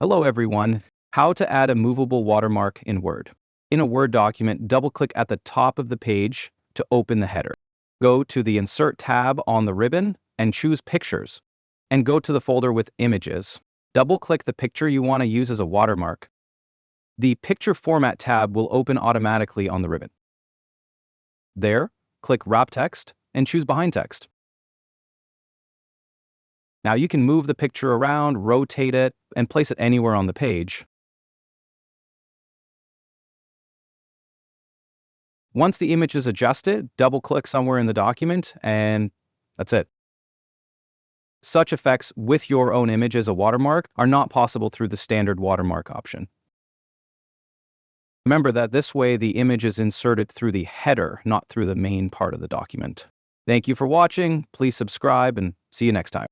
Hello everyone. How to add a movable watermark in Word. In a Word document, double-click at the top of the page to open the header. Go to the Insert tab on the ribbon and choose Pictures, and go to the folder with Images. Double-click the picture you want to use as a watermark. The Picture Format tab will open automatically on the ribbon. There, click Wrap Text and choose Behind Text. Now you can move the picture around, rotate it, and place it anywhere on the page. Once the image is adjusted, double-click somewhere in the document, and that's it. Such effects with your own image as a watermark are not possible through the standard watermark option. Remember that this way the image is inserted through the header, not through the main part of the document. Thank you for watching. Please subscribe and see you next time.